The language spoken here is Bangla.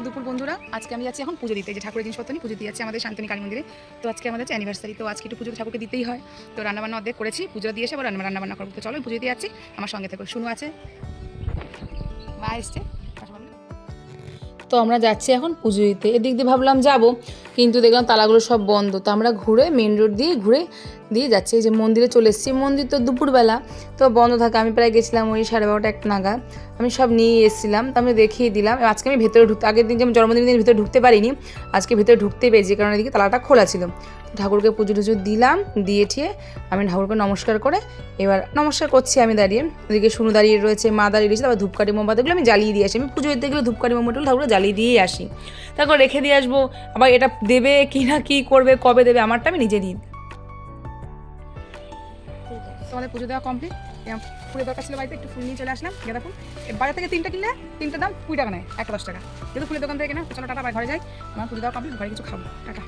দুপুর বন্ধুরা, আজকে আমি যাচ্ছি এখন পুজো দিতে, যে ঠাকুরের জিনিসপত্র নিয়ে পুজো দিয়ে যাচ্ছি আমাদের শান্তিনী কালী মন্দিরে। তো আজকে আমাদের অ্যানিভার্সারি, তো আজকে একটু পুজো ঠাকুরকে দিতেই হয়। তো রান্নাবান্না অর্ধেক করেছি, পুজো দিয়ে এসে আবার রান্নাবান্না করবো। তো চলো পুজো দিয়ে যাচ্ছি, আমার সঙ্গে থাকো। শুনু আছে, মা এসছে। তো আমরা যাচ্ছি এখন পুজো দিতে। এদিক দিয়ে ভাবলাম যাব, কিন্তু দেখলাম তালাগুলো সব বন্ধ। তো আমরা ঘুরে মেন রোড দিয়ে যাচ্ছি। এই যে মন্দিরে চলে এসেছি। মন্দির তো দুপুরবেলা তো বন্ধ থাকে। আমি প্রায় গেছিলাম ওই 12:30 1 নাগাদ। আমি সব নিয়ে এসেছিলাম, তো আমি দেখিয়ে দিলাম। আজকে আমি ভেতরে আগের দিন যেমন জন্মদিনের দিন ভেতরে ঢুকতে পারিনি, আজকে ভেতরে ঢুকতে পেরেছি, কারণ এদিকে তালাটা খোলা ছিল। ঠাকুরকে পুজো টুজো দিলাম, দিয়ে ঠিয়ে আমি ঠাকুরকে নমস্কার করে এবার নমস্কার করছি আমি দাঁড়িয়ে। ওদিকে শুনু দাঁড়িয়ে রয়েছে, মা দাঁড়িয়ে রয়েছে। তারপর ধূপকাঠি মোমবাতিগুলো আমি জ্বালিয়ে দিয়ে আসি। আমি পুজো দিতে গেলে ধূপকাঠি মোমবাতিগুলো ঠাকুরকে জ্বালিয়ে দিয়েই আসি, তারপর রেখে দিয়ে আসবো। আবার এটা দেবে কি না, কি করবে, কবে দেবে, আমারটা আমি নিজে দিই। তোমাদের পুজো দেওয়া কমপ্লিট। ফুলের দরকার ছিল বাড়িতে, একটু ফুল নিয়ে চলে আসলাম। গাঁদা ফুল বাজার থেকে 3টা কিনলে 3টার দাম 20 টাকা নেয়, 110 টাকা। যেহেতু ফুলের দোকান থেকে কেনা, চলো টাটা, ঘরে যাই। আমার পুজো দেওয়া কমপ্লিট, ঘরে কিছু খাবো। টাটা।